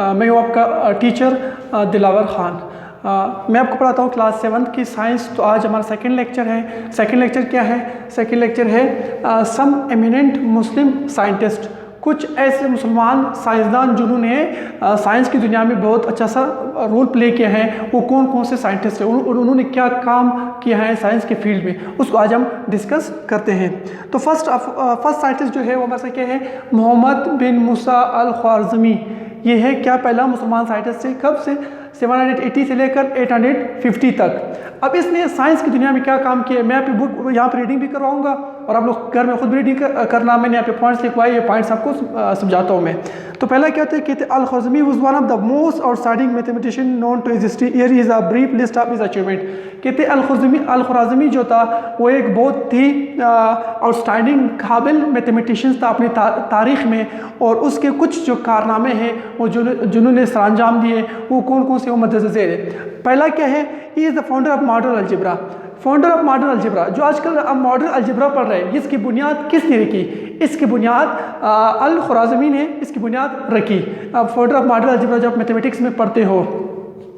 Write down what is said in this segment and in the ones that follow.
मैं हूँ आपका टीचर दिलावर ख़ान। मैं आपको पढ़ाता हूँ क्लास 7 की साइंस। तो आज हमारा सेकंड लेक्चर है। सेकंड लेक्चर क्या है? सेकंड लेक्चर है सम एमिनेंट मुस्लिम साइंटिस्ट, कुछ ऐसे मुसलमान साइंसदान जिन्होंने साइंस की दुनिया में बहुत अच्छा सा रोल प्ले किया है। वो कौन कौन से साइंटिस्ट हैं और उन्होंने क्या काम किया है साइंस के फील्ड में, उसको आज हम डिस्कस करते हैं। तो फर्स्ट साइंटिस्ट जो है वो हमारे साथ क्या है? मोहम्मद बिन मूसा अल ख्वारिज़मी। ये है क्या? पहला मुसलमान साइंटिस्ट है। कब से? 780 से लेकर 850 तक। अब इसने साइंस की दुनिया में क्या काम किया, मैं आपकी बुक यहाँ पर रीडिंग भी करवाऊँगा और आप लोग घर में खुद भी रीडिंग करना। मैंने यहाँ पे पॉइंट्स लिखवाए, ये पॉइंट्स आपको समझाता हूँ मैं। तो पहला क्या होता है? कहते al Khwarizmi was one of the most outstanding mathematician known to history. Here is a brief list of his achievement. कहते अल ख्वारिज़मी जो था वो एक बहुत ही आउटस्टैंडिंग काबिल मैथमेटिशियन था अपनी तारीख़ में, और उसके कुछ जो कारनामे हैं वो जिन्होंने सरअंजाम दिए वो कौन कौन से वो मद्देनज़र है। पहला क्या है? He is the founder of modern algebra. Founder of modern algebra, जो आजकल अब मॉडर्न अलजेब्रा पढ़ रहे हैं, इसकी बुनियाद किसने रखी? इसकी बुनियाद अल ख्वारिज़मी ने इसकी बुनियाद रखी। फाउंडर ऑफ मॉडर्न अलजेब्रा जो आप मैथमेटिक्स में पढ़ते हो।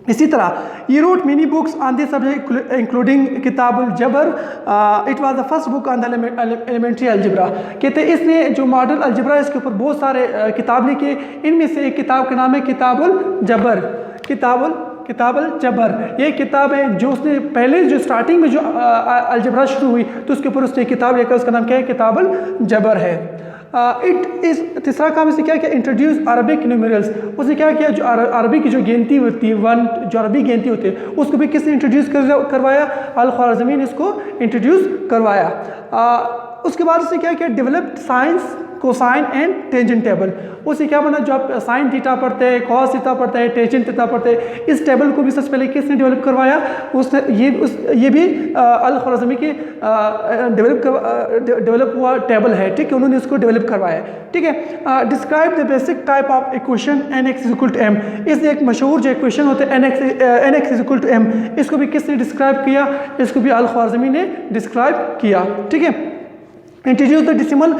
इसी तरह ये wrote many books on this subject including किताबुल जबर। It was the first book on the elementary algebra. कहते हैं इसने जो मॉडर्न अलजेब्रा इसके ऊपर बहुत सारे किताब लिखे। इनमें से एक किताब का नाम है किताबुल जबर। किताबुल जबर ये किताब है जो उसने पहले जो स्टार्टिंग में जो अलजेब्रा शुरू हुई तो उसके ऊपर उसने किताब लिखा, उसका नाम क्या है? किताबुल जबर है। इट इज़ तीसरा काम इसने क्या किया? Introduce Arabic numerals. उसने क्या किया? जो अरबी की जो गिनती होती है, वन जो अरबी गिनती होती है, उसको भी किसने इंट्रोड्यूस करवाया? अल ख्वारिज़मी ने इसको इंट्रोड्यूस करवाया। उसके बाद उसने क्या किया? Developed science cosine and tangent table. उसे क्या बना? जो आप साइन थीटा पढ़ते हैं, कॉस थीटा पढ़ते हैं, टेंजेंट थीटा पढ़ते हैं, इस टेबल को भी सबसे पहले किसने डेवलप करवाया? उसने ये भी अल ख्वारिज़मी के डेवलप हुआ टेबल है। ठीक है, उन्होंने इसको डेवलप करवाया। ठीक है। Describe the basic type of equation n x equal to m. इसने एक मशहूर जो इक्वेशन होते हैं n x equal to m, इसको भी किसने डिस्क्राइब किया? इसको भी अल ख्वारिज़मी ने डिस्क्राइब किया। ठीक है। Introduce the decimal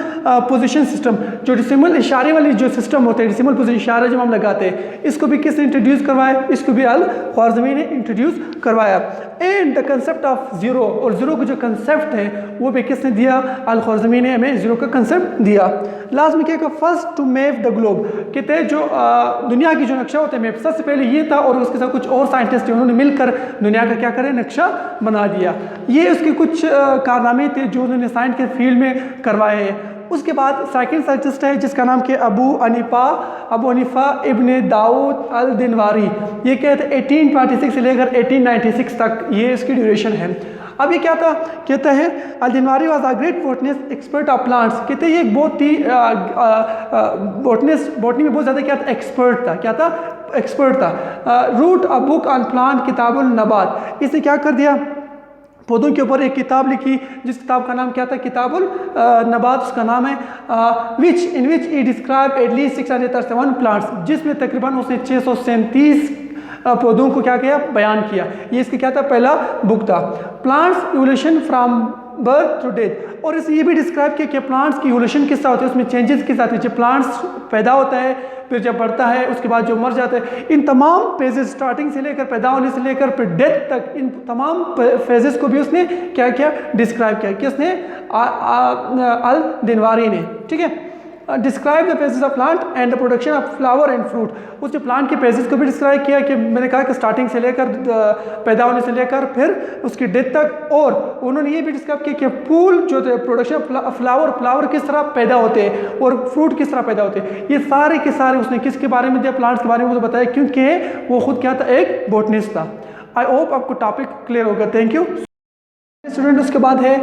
position system. जो डेसिमल इशारे वाली जो सिस्टम होते हैं, डेसिमल पोजीशन इशारा जब हम लगाते हैं, इसको भी किसने इंट्रोड्यूस करवाया? इसको भी अल ख्वारिज़मी ने इंट्रोड्यूस करवाया। And the concept of zero, और ज़ीरो का जो कंसेप्ट है वो भी किसने दिया? अल ख्वारिज़मी ने हमें ज़ीरो का कंसेप्ट दिया। लास्ट में क्या कहा? First to map the globe. कहते हैं जो दुनिया की जो नक्शा होता है मैप, सबसे पहले ये था और उसके साथ कुछ और साइंटिस्ट थे, उन्होंने मिलकर दुनिया का क्या करें? नक्शा बना दिया। ये उसके कुछ कारनामे थे जो उन्होंने साइंस के फील्ड में करवाए हैं। उसके बाद सेकंड साइंटिस्ट है जिसका नाम क्या? अबू हनीफा इब्ने दाऊद अल दिनवारी। ये क्या था? 1826 से लेकर 1896 तक ये इसकी ड्यूरेशन है। अब ये क्या था? कहता है al Dinawari was a great botanist expert of plants. कहते हैं ये एक बहुत ही बॉटनी में बहुत ज़्यादा क्या था? एक्सपर्ट था। क्या था? एक्सपर्ट था। Wrote a book on plant किताबुल नबात। इसने क्या कर दिया? पौधों के ऊपर एक किताब लिखी, जिस किताब का नाम क्या था? किताबुल नबात उसका नाम है। इन विच ई डिस्क्राइब एटलीस्ट 637 प्लांट्स, जिसमें तकरीबन उसने 637 पौधों को क्या किया? बयान किया। ये इसका क्या था? पहला बुक था। Plants evolution from birth to death. और इसे ये भी डिस्क्राइब किया कि प्लांट्स की इवोल्यूशन किस तरह होती है, उसमें चेंजेस किस तरह होते हैं। जब प्लांट्स पैदा होता है, फिर जब बढ़ता है, उसके बाद जो मर जाता है, इन तमाम फेजेस स्टार्टिंग से लेकर पैदा होने से लेकर फिर डेथ तक, इन तमाम फेजेस को भी उसने क्या किया? डिस्क्राइब किया। किसने? अल दिनवारी ने। ठीक है। Describe the phases of plant and the production of flower and fruit. उसने प्लांट के फेजेस को भी डिस्क्राइब किया कि मैंने कहा कि स्टार्टिंग से लेकर पैदा होने से लेकर फिर उसकी डेथ तक। और उन्होंने ये भी डिस्क्राइब किया कि फूल जो प्रोडक्शन ऑफ फ्लावर किस तरह पैदा होते हैं और फ्रूट किस तरह पैदा होते हैं। ये सारे के सारे उसने किसके बारे में दिया? प्लांट्स के बारे में मुझे बताया, क्योंकि वो खुद क्या था? एक बॉटनिस्ट था। आई होप आपको टॉपिक क्लियर होगा। Thank you student. उसके बाद है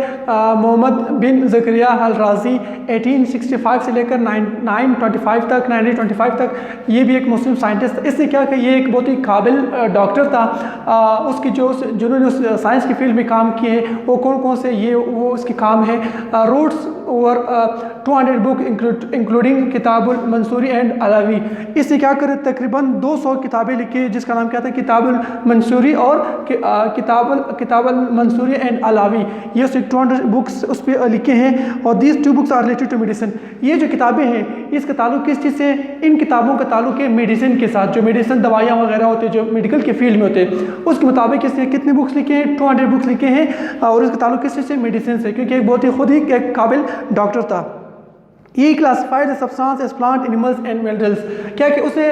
मोहम्मद बिन ज़करिया अल राज़ी। 1865 से लेकर 1925 तक ये भी एक मुस्लिम साइंटिस्ट था। इसने क्या किया? ये एक बहुत ही काबिल डॉक्टर था। उसकी जिन्होंने उस साइंस की फील्ड में काम किए वो कौन कौन से, ये वो उसके काम है। रूट्स ओवर 200 बुक इंक्लूडिंग किताबुल मंसूरी एंड अलावी। इसने क्या करे तकरीबन 200 किताबें लिखी जिसका नाम क्या था किताबुल मंसूरी और किताबुल मंसूरी एंड अलावी। ये उसने 200 बुक्स उस पर लिखे हैं और these 2 books are related to medicine. ये जो किताबें हैं इसका ताल्लुक किस चीज़ से, इन किताबों का ताल्लुक है मेडिसिन के साथ, जो मेडिसिन दवाइयाँ वगैरह होते हैं जो मेडिकल के फील्ड में होते हैं उसके मुताबिक इसने कितने बुक्स लिखे हैं 200 बुक्स लिखे हैं और इसका ताल्लुक किस चीज़ से मेडिसिन से, क्योंकि एक बहुत ही खुद ही एक काबिल डॉक्टर था। ये classified the substance as plant animals and minerals. क्या कि उसने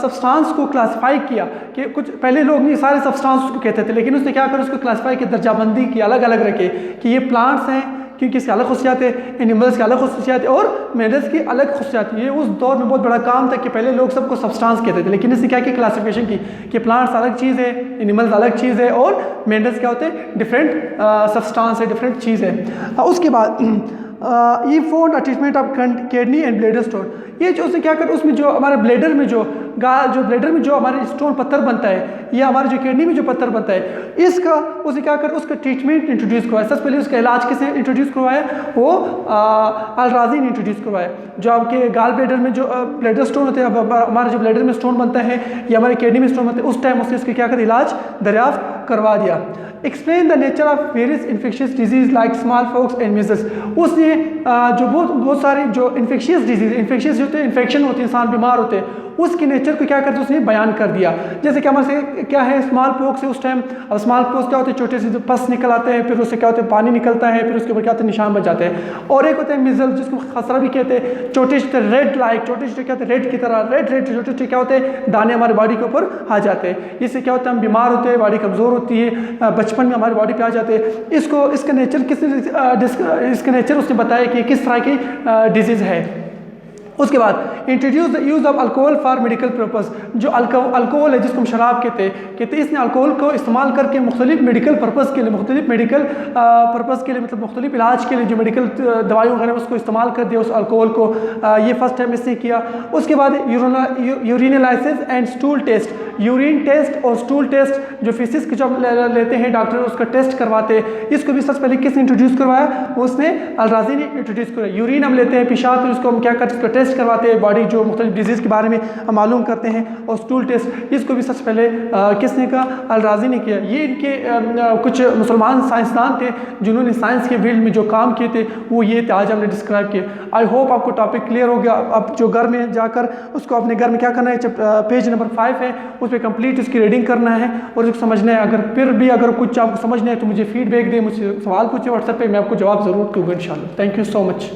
सब्सटेंस को क्लासिफाई किया कि कुछ पहले लोग नहीं सारे सब्सटेंस को कहते थे, लेकिन उसने क्या कर उसको क्लासिफाई की दर्जाबंदी की, अलग अलग रखे कि ये प्लांट्स हैं क्योंकि इसकी अलग खुशियात है, एनिमल्स की अलग खुशियात है और मिनरल्स की अलग खुशियात है। ये उस दौर में बहुत बड़ा काम था कि पहले लोग सबको सब्सटेंस कहते थे, लेकिन इसने क्या की क्लासिफिकेशन की कि प्लांट्स अलग चीज़ है, एनिमल्स अलग चीज़ है और मिनरल्स क्या होते हैं डिफरेंट सब्सटेंस है, डिफरेंट चीज़ है। उसके बाद ये phone treatment of kidney and bladder stone. ये जो उसने क्या कर उसमें जो हमारे ब्लेडर में जो ब्लेडर में जो हमारे स्टोन पत्थर बनता है या हमारे जो किडनी में जो पत्थर बनता है इसका उसे क्या कर उसका ट्रीटमेंट इंट्रोड्यूस करवाया। सबसे पहले उसका इलाज किसने इंट्रोड्यूस करवाया, वो अल-राज़ी ने इंट्रोड्यूस करवाया। जो आपके गाल ब्लेडर में जो ब्लेडर स्टोन होते हैं, हमारे जो ब्लेडर में स्टोन बनता है या हमारे किडनी में स्टोन बनता है, उस टाइम उसने इसके क्या कर इलाज दरियाफ्त करवा दिया। Explain the nature of various infectious disease like small pox and measles. उसने जो बहुत सारे जो इन्फेक्शियस डिजीज, इन्फेक्शियस जो होते हैं, इन्फेक्शन होती है, इंसान बीमार होते हैं, उसके नेचर को क्या करते हैं उसने बयान कर दिया। जैसे कि हमारे से क्या है स्मॉल पॉक्स है, उस टाइम अब स्मॉल पॉक्स क्या होते हैं छोटे से पस निकल आते हैं, फिर उससे क्या होते हैं पानी निकलता है, फिर उसके ऊपर क्या होते हैं निशान बन जाते हैं। और एक होते हैं मिजल जिसको खसरा भी कहते हैं, छोटे छोटे रेड लाइक छोटे छोटे क्या होते हैं रेड की तरह रेड छोटे छोटे क्या होते हैं दाने हमारे बॉडी के ऊपर आ जाते हैं। इससे क्या होता है हम बीमार होते हैं, बॉडी कमज़ोर होती है, बचपन में हमारी बॉडी पे आ जाते हैं। इसका नेचर उसने बताया कि किस तरह की डिजीज़ है। उसके बाद introduce the use of alcohol for medical purpose. जो अल्कोहल है जिसको हम शराब कहते हैं, इसने अल्कोहल को इस्तेमाल करके मुख्तलिफ मेडिकल पर्पस के लिए, मुख्तलिफ मेडिकल पर्पस के लिए मतलब मुख्तलिफ इलाज के लिए जो मेडिकल दवाइयों वगैरह उसको इस्तेमाल कर दिया उस अल्कोहल को। ये फर्स्ट टाइम इसने किया। उसके बाद urinalysis and stool test, urine test और स्टूल टेस्ट जो फिसिस के जो लेते हैं डॉक्टर उसका टेस्ट करवाते हैं, इसको भी सबसे पहले किसने इंट्रोड्यूस करवाया, उसने अल-राज़ी ने इंट्रोड्यूस करवाया। यूरिन हम लेते हैं पेशाब, फिर उसको हम क्या करते हैं उसका टेस्ट करवाते हैं, बॉडी जो मुख्तलिफ डिजीज़ के बारे में हम मालूम करते हैं। और स्टूल टेस्ट इसको भी सबसे पहले किसने कहा, अल-राज़ी ने किया। ये इनके कुछ मुसलमान साइंसदान थे जिन्होंने साइंस के फील्ड में जो काम किए थे वो ये थे, आज हमने डिस्क्राइब किए। आई होप आपको टॉपिक क्लियर हो गया। अब जो घर में जाकर उसको अपने घर में क्या करना है, पेज नंबर 5 है उस पर कंप्लीट उसकी रीडिंग करना है और उसको समझना है। अगर फिर भी अगर कुछ आपको समझना है तो मुझे फीडबैक दें, मुझसे सवाल पूछे व्हाट्सएप पे, मैं आपको जवाब ज़रूर दूँगा इंशाल्लाह। Thank you so much.